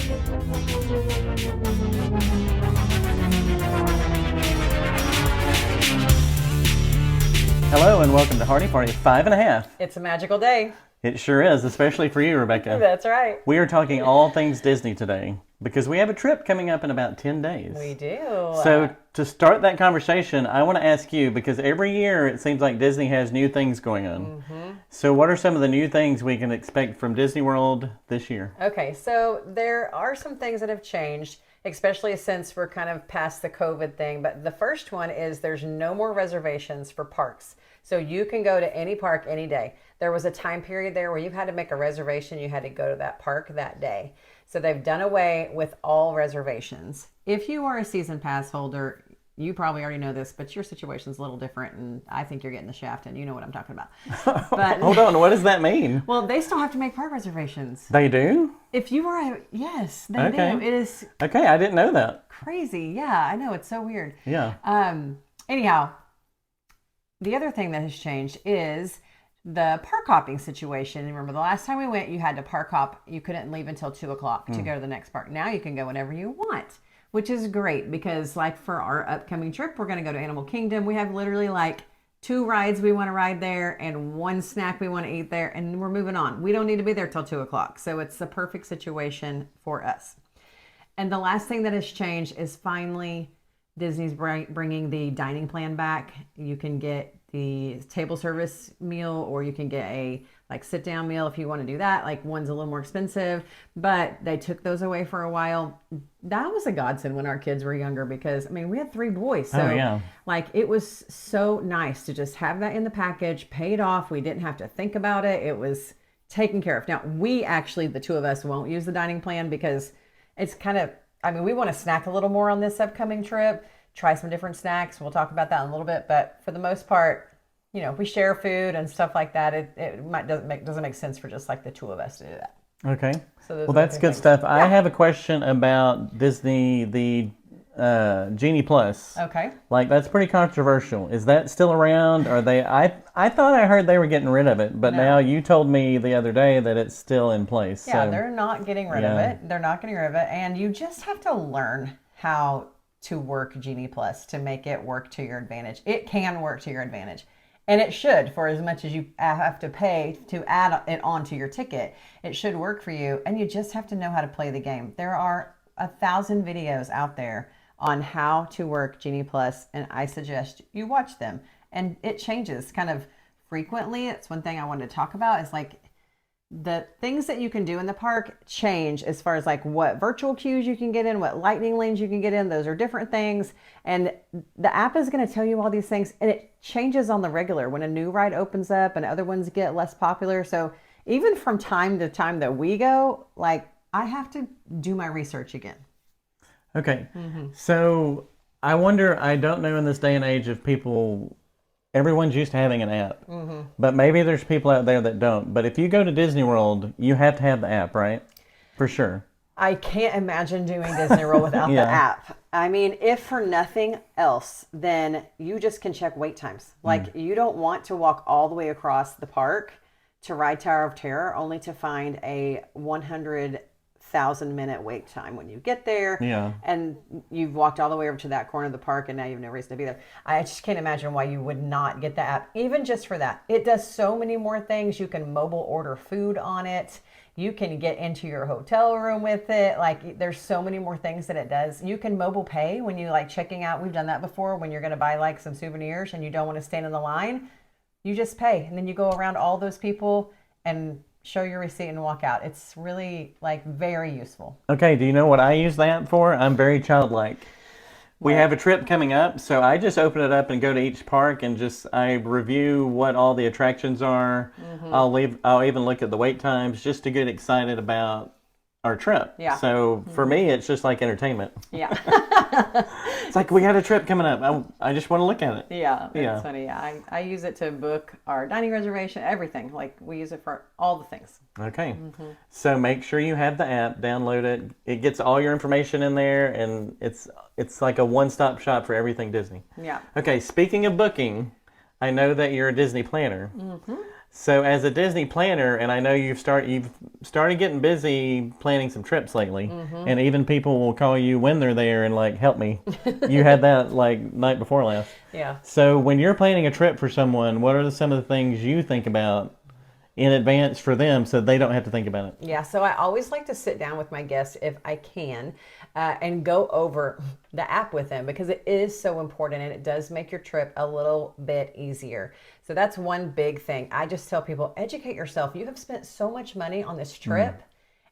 Hello and welcome to Hardy Party 5.5. It's a magical day. It sure is, especially for you, Rebecca. That's right. We are talking all things Disney today because we have a trip coming up in about 10 days. We do. So to start that conversation, I want to ask you, because every year it seems like Disney has new things going on. Mm-hmm. So what are some of the new things we can expect from Disney World this year? Okay, so there are some things that have changed, especially since we're kind of past the COVID thing. But the first one is there's no more reservations for parks. So you can go to any park any day. There was a time period there where you had to make a reservation. You had to go to that park that day. So they've done away with all reservations. If you are a season pass holder, you probably already know this, but your situation's a little different, and I think you're getting the shaft, and you know what I'm talking about. But hold on, what does that mean? Well, they still have to make park reservations. They do? If you are yes, they do. It is okay. I didn't know that. Crazy. Yeah, I know, it's so weird. Yeah. Anyhow, the other thing that has changed is the park hopping situation. Remember, the last time we went, you had to park hop. You couldn't leave until 2 o'clock to go to the next park. Now you can go whenever you want, which is great because, like, for our upcoming trip, we're going to go to Animal Kingdom. We have literally like 2 rides we want to ride there and 1 snack we want to eat there, and we're moving on. We don't need to be there till 2 o'clock. So it's the perfect situation for us. And the last thing that has changed is finally Disney's bringing the dining plan back. You can get the table service meal, or you can get a sit down meal if you want to do that. Like, one's a little more expensive, but they took those away for a while. That was a godsend when our kids were younger because, I mean, we had 3 boys. So it was so nice to just have that in the package, paid off. We didn't have to think about it. It was taken care of. Now, we actually, the 2 of us, won't use the dining plan because it's kind of, we want to snack a little more on this upcoming trip, try some different snacks. We'll talk about that in a little bit. But for the most part, we share food and stuff like that. It doesn't make sense for just like the 2 of us to do that. Okay. So well, that's good stuff. Yeah. I have a question about Disney, the Genie Plus. Okay. That's pretty controversial. Is that still around? Are they? I thought I heard they were getting rid of it, but now you told me the other day that it's still in place. Yeah, so they're not getting rid of it. They're not getting rid of it, and you just have to learn how to work Genie Plus to make it work to your advantage. It can work to your advantage. And it should, for as much as you have to pay to add it onto your ticket. It should work for you, and you just have to know how to play the game. There are 1,000 videos out there on how to work Genie Plus, and I suggest you watch them. And it changes kind of frequently. It's one thing I wanted to talk about is the things that you can do in the park change as far as what virtual queues you can get in, what lightning lanes you can get in. Those are different things. And the app is going to tell you all these things, and it changes on the regular when a new ride opens up and other ones get less popular. So even from time to time that we go, I have to do my research again. Okay. Mm-hmm. So I wonder, I don't know in this day and age if everyone's used to having an app, but maybe there's people out there that don't. But if you go to Disney World, you have to have the app, right? For sure. I can't imagine doing Disney World without the app. If for nothing else, then you just can check wait times. You don't want to walk all the way across the park to ride Tower of Terror only to find a 100,000-minute wait time when you get there. Yeah. And you've walked all the way over to that corner of the park and now you have no reason to be there. I just can't imagine why you would not get the app, even just for that. It does so many more things. You can mobile order food on it. You can get into your hotel room with it. There's so many more things that it does. You can mobile pay when you checking out. We've done that before when you're going to buy some souvenirs and you don't want to stand in the line. You just pay and then you go around all those people and show your receipt and walk out. It's really very useful. Okay, do you know what I use the app for? I'm very childlike. We have a trip coming up, so I just open it up and go to each park and I review what all the attractions are. Mm-hmm. I'll even look at the wait times just to get excited about our trip. Yeah. So for me, it's just like entertainment. Yeah. It's we got a trip coming up. I just want to look at it. Yeah, it's funny. I use it to book our dining reservation, everything. We use it for all the things. Okay. Mm-hmm. So make sure you have the app, download it. It gets all your information in there, and it's like a one-stop shop for everything Disney. Yeah. Okay, speaking of booking, I know that you're a Disney planner. Mm-hmm. So as a Disney planner, and I know you've started getting busy planning some trips lately, and even people will call you when they're there and like help me. You had that like night before last. Yeah. So when you're planning a trip for someone, what are some of the things you think about in advance for them so they don't have to think about it? Yeah, so I always like to sit down with my guests if I can and go over the app with them because it is so important and it does make your trip a little bit easier. So that's one big thing. I just tell people educate yourself. You have spent so much money on this trip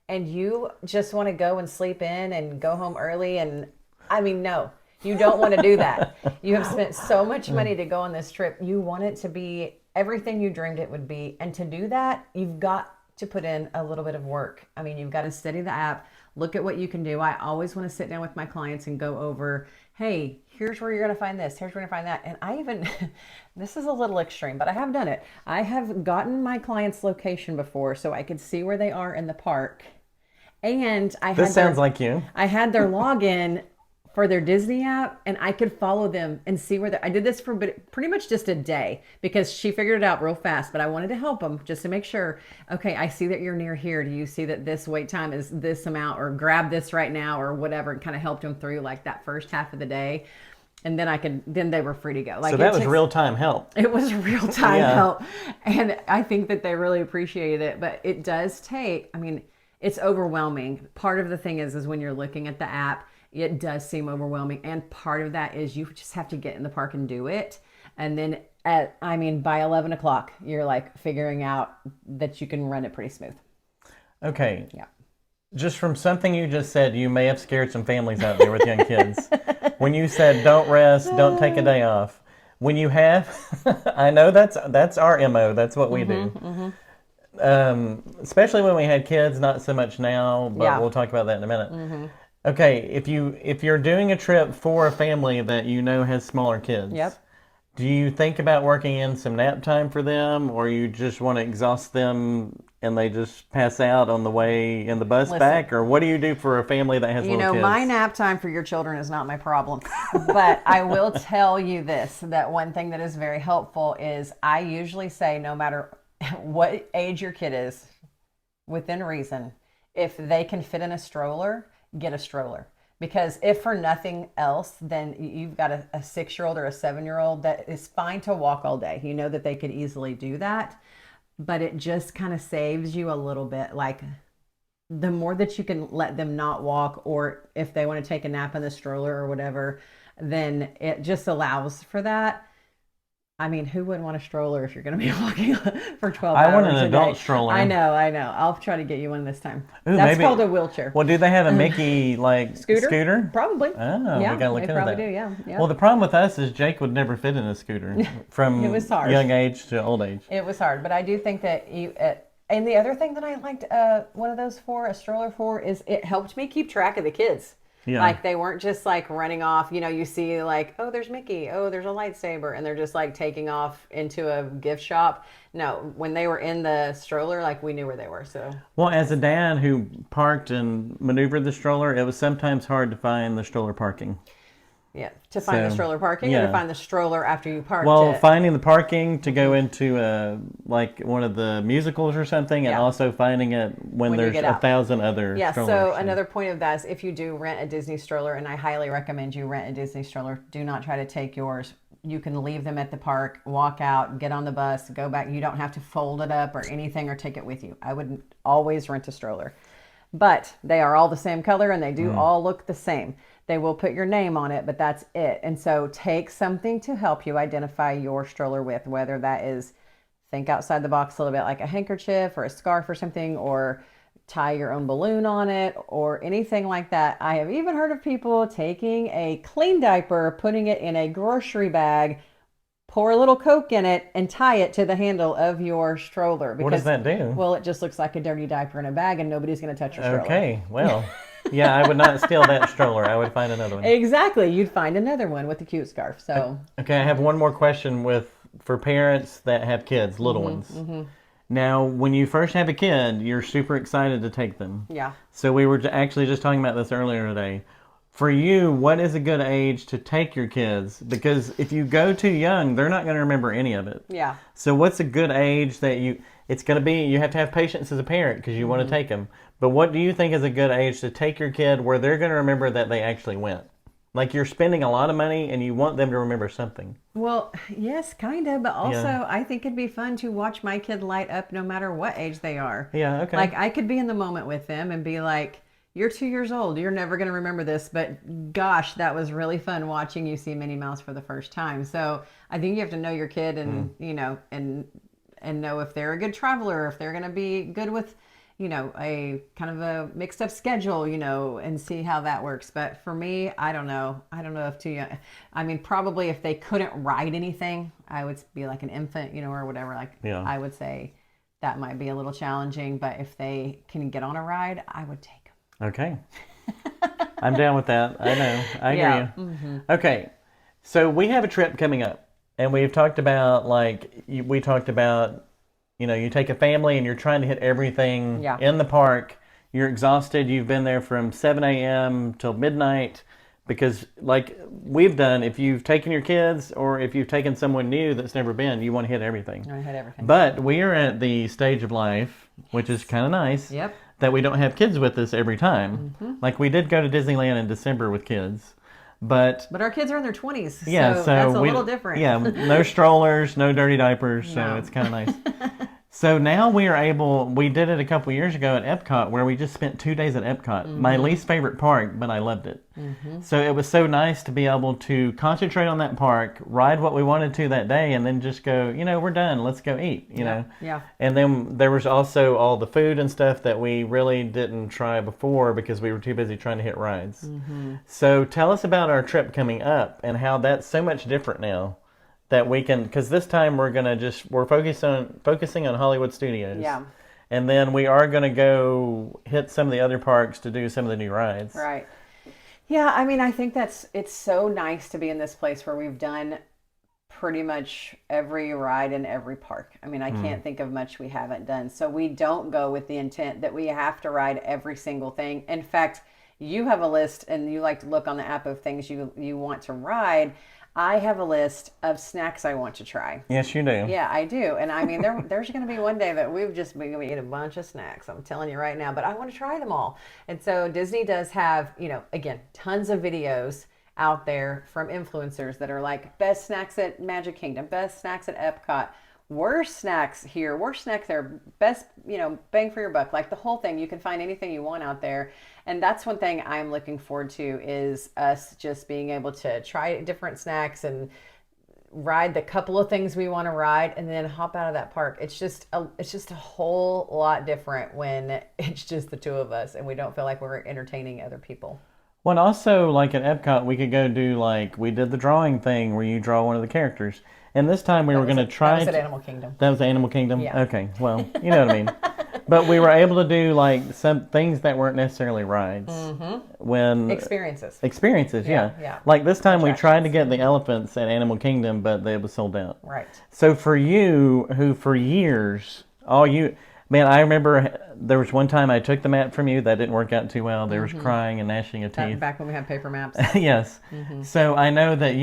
and you just want to go and sleep in and go home early. And I mean, no, you don't want to do that. You have spent so much money to go on this trip. You want it to be everything you dreamed it would be. And to do that, you've got to put in a little bit of work. I mean, you've got to study the app, look at what you can do. I always want to sit down with my clients and go over, hey, here's where you're going to find this, here's where you're going to find that. And I even, this is a little extreme, but I have done it. I have gotten my client's location before so I could see where they are in the park. And This sounds like you. I had their login for their Disney app and I could follow them and see where I did this for pretty much just a day because she figured it out real fast, but I wanted to help them just to make sure, okay, I see that you're near here. Do you see that this wait time is this amount or grab this right now or whatever, and kind of helped them through like that first half of the day. And then they were free to go. Like, so that was real-time help. It was real-time help. And I think that they really appreciated it, but it does take, I mean, it's overwhelming. Part of the thing is when you're looking at the app, it does seem overwhelming. And part of that is you just have to get in the park and do it. And then by 11 o'clock, you're like figuring out that you can run it pretty smooth. Okay. Yeah. Just from something you just said, you may have scared some families out there with young kids. When you said don't rest, don't take a day off. When you have, I know that's our MO. That's what we do. Especially when we had kids, not so much now, but we'll talk about that in a minute. Okay, if you're doing a trip for a family that you know has smaller kids, do you think about working in some nap time for them, or you just want to exhaust them and they just pass out on the way in the bus back? Or what do you do for a family that has little kids? My nap time for your children is not my problem. But I will tell you this, that one thing that is very helpful is I usually say no matter what age your kid is, within reason, if they can fit in a stroller, get a stroller. Because if for nothing else, then you've got a 6-year-old or a 7-year-old that is fine to walk all day. You know that they could easily do that, but it just kind of saves you a little bit. Like the more that you can let them not walk, or if they want to take a nap in the stroller or whatever, then it just allows for that. I mean, who wouldn't want a stroller if you're going to be walking for 12 hours I want an a adult day? stroller. I know. I'll try to get you one this time. Ooh, That's maybe called a wheelchair. Well, do they have a Mickey like scooter? Probably. Oh, yeah, we gotta look they into probably that. do. Yeah. Well, the problem with us is Jake would never fit in a scooter from It was hard. young age to old age. It was hard, but I do think that you. And the other thing that I liked one of those a stroller for, is it helped me keep track of the kids. Yeah. Like they weren't just like running off. You know, you see like, oh, there's Mickey. Oh, there's a lightsaber. And they're just like taking off into a gift shop. No, when they were in the stroller, like we knew where they were. So. Well, as a dad who parked and maneuvered the stroller, it was sometimes hard to find the stroller parking. Yeah, to find the stroller parking or to find the stroller after you parked it? Finding the parking to go into like one of the musicals or something, and also finding it when there's 1,000 other strollers. So another point of that is if you do rent a Disney stroller, and I highly recommend you rent a Disney stroller, do not try to take yours. You can leave them at the park, walk out, get on the bus, go back. You don't have to fold it up or anything or take it with you. I would always rent a stroller. But they are all the same color and they do all look the same. They will put your name on it, but that's it. And so take something to help you identify your stroller with, whether that is think outside the box a little bit, like a handkerchief or a scarf or something, or tie your own balloon on it or anything like that. I have even heard of people taking a clean diaper, putting it in a grocery bag, pour a little Coke in it, and tie it to the handle of your stroller. What does that do? Well, it just looks like a dirty diaper in a bag and nobody's going to touch your stroller. Okay, well... Yeah, I would not steal that stroller. I would find another one. Exactly. You'd find another one with a cute scarf. So okay, I have one more question for parents that have kids, little ones. Now, when you first have a kid, you're super excited to take them. Yeah. So we were actually just talking about this earlier today. For you, what is a good age to take your kids? Because if you go too young, they're not going to remember any of it. Yeah. So what's a good age that it's going to be, you have to have patience as a parent because you want to take them. But what do you think is a good age to take your kid where they're going to remember that they actually went? Like you're spending a lot of money and you want them to remember something. Well, yes, kind of, but also Yeah. I think it'd be fun to watch my kid light up no matter what age they are. Yeah, okay. Like I could be in the moment with them and be like, "You're 2 years old. You're never going to remember this, but gosh, that was really fun watching you see Minnie Mouse for the first time." So I think you have to know your kid and and know if they're a good traveler, if they're going to be good with a kind of a mixed up schedule, and see how that works. But for me, I don't know. I don't know if too young. I mean, probably if they couldn't ride anything, I would be like an infant, or whatever. Like Yeah. I would say that might be a little challenging. But if they can get on a ride, I would take them. Okay. I'm down with that. I know. I hear Yeah. you. Okay. So we have a trip coming up. And we've talked about, we talked about, you take a family and you're trying to hit everything Yeah. in the park. You're exhausted. You've been there from 7 a.m. till midnight because, like we've done, if you've taken your kids or if you've taken someone new that's never been, you want to hit everything. I had everything. But we are at the stage of life, which is kind of nice, Yep. that we don't have kids with us every time. Like we did go to Disneyland in December with kids. But our kids are in their 20s, yeah, so that's a we, little different. Yeah, no strollers, no dirty diapers, so No. it's kind of nice. So now we are able, we did it a couple years ago at Epcot where we just spent 2 days at Epcot. My least favorite park, but I loved it. So it was so nice to be able to concentrate on that park, ride what we wanted to that day, and then just go, we're done, let's go eat, know. Yeah. And then there was also all the food and stuff that we really didn't try before because we were too busy trying to hit rides. So tell us about our trip coming up and how that's so much different now. That we can, because this time we're focusing on Hollywood Studios. Yeah. And then we are going to go hit some of the other parks to do some of the new rides. Right. Yeah, I mean, I think it's so nice to be in this place where we've done pretty much every ride in every park. I mean, I can't think of much we haven't done. So we don't go with the intent that we have to ride every single thing. In fact, you have a list and you like to look on the app of things you want to ride. I have a list of snacks I want to try. Yes, you do. Yeah, I do. And I mean, there's going to be one day that we've just been going to eat a bunch of snacks. I'm telling you right now, but I want to try them all. And so Disney does have, again, tons of videos out there from influencers that are like best snacks at Magic Kingdom, best snacks at Epcot, worst snacks here, worst snacks there, best, bang for your buck, like the whole thing. You can find anything you want out there. And that's one thing I'm looking forward to is us just being able to try different snacks and ride the couple of things we want to ride and then hop out of that park. It's just a whole lot different when it's just the two of us and we don't feel like we're entertaining other people. Well, and also, like at Epcot, we could go do, we did the drawing thing where you draw one of the characters. And this time we were going to try... That was at Animal Kingdom. That was Animal Kingdom? Yeah. Okay, well, you know what I mean. But we were able to do, some things that weren't necessarily rides. When Experiences. Experiences, yeah. Yeah. Like this time we tried to Attractions. get the elephants at Animal Kingdom, but they was sold out. Right. So for you, who for years, man, I remember there was one time I took the map from you that didn't work out too well. There was crying and gnashing of teeth. Back when we had paper maps. Yes. So I know that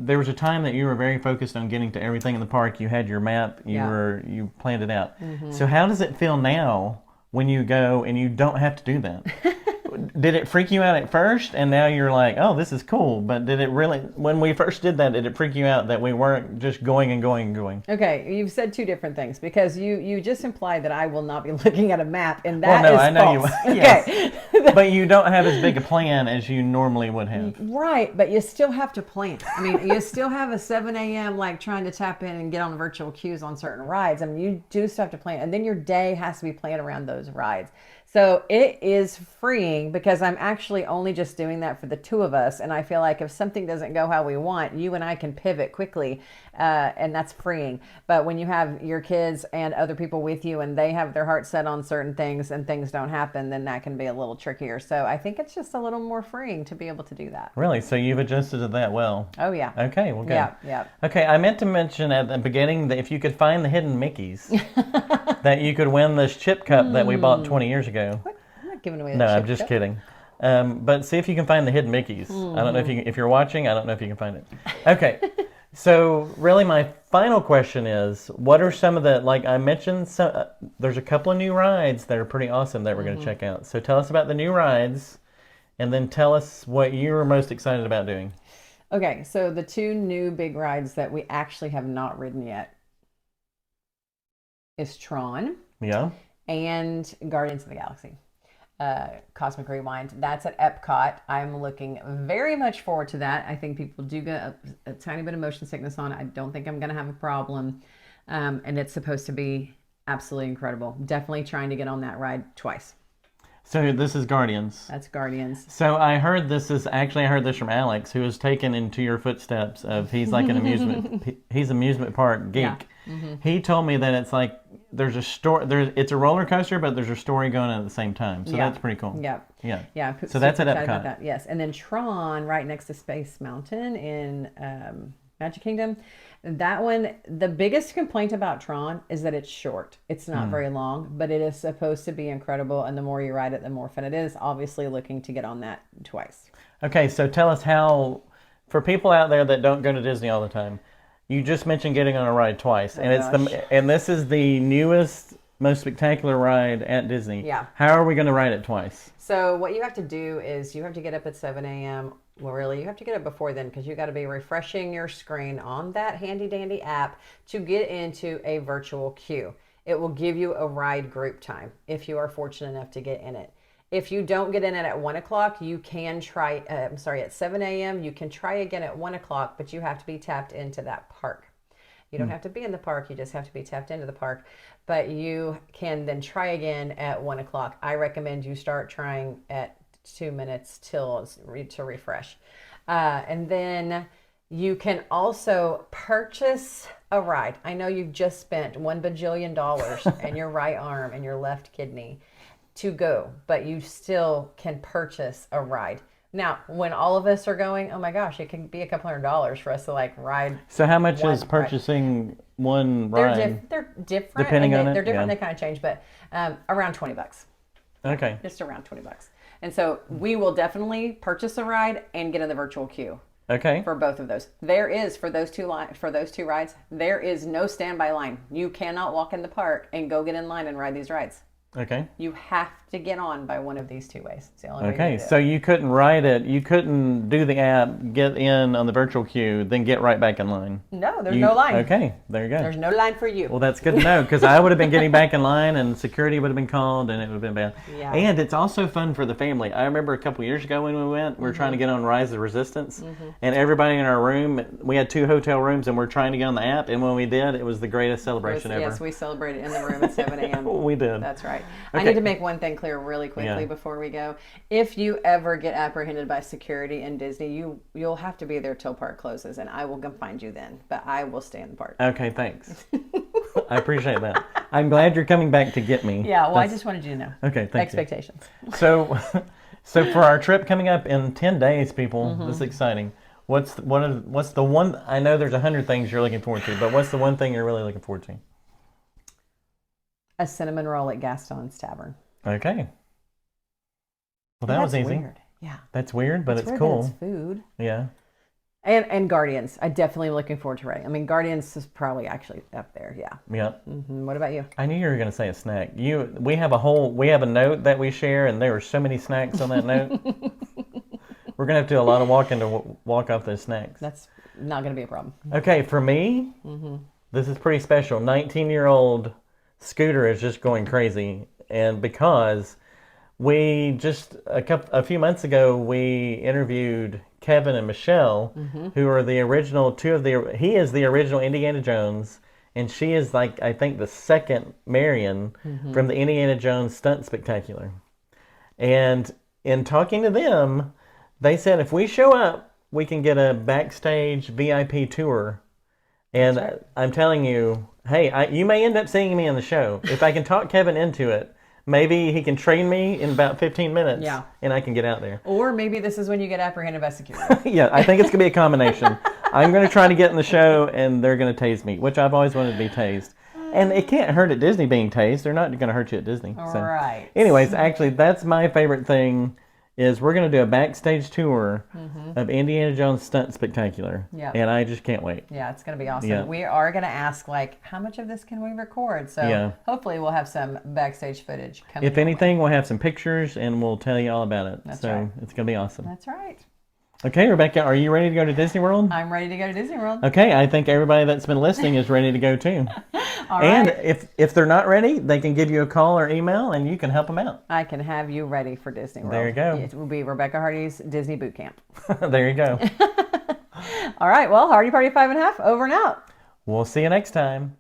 there was a time that you were very focused on getting to everything in the park. You had your map, you planned it out. So how does it feel now when you go and you don't have to do that? Did it freak you out at first and now you're like, oh, this is cool? But did it really, when we first did that, did it freak you out that we weren't just going and going and going? Okay, you've said two different things because you just implied that I will not be looking at a map, and Well, that no, is I know false. you. Okay. Yes. But you don't have as big a plan as you normally would have. Right, but you still have to plan. I mean, you still have a 7 a.m. like trying to tap in and get on the virtual queues on certain rides. I mean, you do still have to plan, and then your day has to be planned around those rides. So it is freeing because I'm actually only just doing that for the two of us. And I feel like if something doesn't go how we want, you and I can pivot quickly. And that's freeing. But when you have your kids and other people with you and they have their heart set on certain things and things don't happen, then that can be a little trickier. So I think it's just a little more freeing to be able to do that. Really? So you've adjusted to that well? Oh, yeah. Okay, well, good. Yeah. Okay, I meant to mention at the beginning that if you could find the hidden Mickeys, that you could win this chip cup that we bought 20 years ago. I'm not giving away No, that I'm shit just cup. kidding. But see if you can find the hidden Mickeys. I don't know if you're watching. I don't know if you can find it. Okay. So really, my final question is, what are some of the, like I mentioned, there's a couple of new rides that are pretty awesome that we're going to check out. So tell us about the new rides, and then tell us what you were most excited about doing. Okay, so the two new big rides that we actually have not ridden yet is Tron Yeah. and Guardians of the Galaxy. Cosmic Rewind. That's at Epcot. I'm looking very much forward to that. I think people do get a tiny bit of motion sickness on it. I don't think I'm going to have a problem. And it's supposed to be absolutely incredible. Definitely trying to get on that ride twice. So this is Guardians. That's Guardians. So I heard this from Alex, who has taken into your footsteps of he's like an he's amusement park geek. Yeah. Mm-hmm. He told me that it's like there's a story, it's a roller coaster, but there's a story going on at the same time. So that's pretty cool. Yep. Yeah. Yeah. So that's at super excited Epcot. about that. Yes. And then Tron right next to Space Mountain in Magic Kingdom. That one, the biggest complaint about Tron is that it's short. It's not very long, but it is supposed to be incredible. And the more you ride it, the more fun it is. Obviously looking to get on that twice. Okay, so tell us how, for people out there that don't go to Disney all the time, you just mentioned getting on a ride twice, and this is the newest, most spectacular ride at Disney. Yeah. How are we going to ride it twice? So what you have to do is you have to get up at 7 a.m. Well, really, you have to get up before then because you got to be refreshing your screen on that handy dandy app to get into a virtual queue. It will give you a ride group time if you are fortunate enough to get in it. If you don't get in it at 1 o'clock, you can try, at 7 a.m., you can try again at 1 o'clock, but you have to be tapped into that park. You don't have to be in the park, you just have to be tapped into the park. But you can then try again at 1 o'clock. I recommend you start trying at 2 minutes to refresh. And then you can also purchase a ride. I know you've just spent $1 bajillion in your right arm and your left kidney to go, but you still can purchase a ride. Now, when all of us are going, oh my gosh, it can be a couple $100s for us to like ride. So how much is purchasing one ride? They're different. Depending on it? They're different. Yeah. They kind of change, but around $20. Okay. Just around $20. And so we will definitely purchase a ride and get in the virtual queue. Okay. For both of those. There is, for those two rides, there is no standby line. You cannot walk in the park and go get in line and ride these rides. Okay. You have to get on by one of these two ways. It's the only way Okay, to do so it. you couldn't ride it, you couldn't do the app, get in on the virtual queue, then get right back in line. No, there's no line. Okay, there you go. There's no line for you. Well, that's good to know, because I would have been getting back in line and security would have been called and it would have been bad. Yeah. And it's also fun for the family. I remember a couple years ago when we went, we were trying to get on Rise of Resistance, and everybody in our room, we had 2 hotel rooms and we're trying to get on the app, and when we did, it was the greatest celebration ever. Yes, we celebrated in the room at 7 a.m. We did. That's right. Okay. I need to make one thing clear really quickly Yeah. before we go. If you ever get apprehended by security in Disney, you'll have to be there till park closes, and I will come find you then. But I will stay in the park. Okay, thanks. I appreciate that. I'm glad you're coming back to get me. Yeah, well, I just wanted you to know. Okay, thank you. Expectations. So for our trip coming up in 10 days, people, this is exciting. What's the one? I know there's 100 things you're looking forward to, but what's the one thing you're really looking forward to? A cinnamon roll at Gaston's Tavern. Okay. Well, that was That's easy. weird. Yeah. That's weird, but It's it's weird cool. that it's food. Yeah. And Guardians. I definitely am looking forward to riding. I mean, Guardians is probably actually up there. Yeah. Yeah. What about you? I knew you were going to say a snack. We have a note that we share, and there were so many snacks on that note. We're going to have to do a lot of walking to walk off those snacks. That's not going to be a problem. Okay, for me, this is pretty special. 19-year-old Scooter is just going crazy, and because we just a few months ago we interviewed Kevin and Michelle, who are the original he is the original Indiana Jones, and she is like I think the second Marion from the Indiana Jones Stunt Spectacular. And in talking to them, they said if we show up, we can get a backstage VIP tour. And I'm telling you, hey, you may end up seeing me on the show. If I can talk Kevin into it, maybe he can train me in about 15 minutes, Yeah. and I can get out there. Or maybe this is when you get apprehended by security. Yeah, I think it's going to be a combination. I'm going to try to get in the show, and they're going to tase me, which I've always wanted to be tased. And it can't hurt at Disney being tased. They're not going to hurt you at Disney. So. Right. Anyways, actually, that's my favorite thing is we're going to do a backstage tour of Indiana Jones Stunt Spectacular. Yeah. And I just can't wait. Yeah, it's going to be awesome. Yeah. We are going to ask, like, how much of this can we record? So Yeah. hopefully we'll have some backstage footage coming. If anything, we'll have some pictures and we'll tell you all about it. That's so right. it's going to be awesome. That's right. Okay, Rebecca, are you ready to go to Disney World? I'm ready to go to Disney World. Okay, I think everybody that's been listening is ready to go too. All And right. if they're not ready, they can give you a call or email and you can help them out. I can have you ready for Disney World. There you go. It will be Rebecca Hardy's Disney Boot Camp. There you go. All right. Well, Hardy Party 5.5, over and out. We'll see you next time.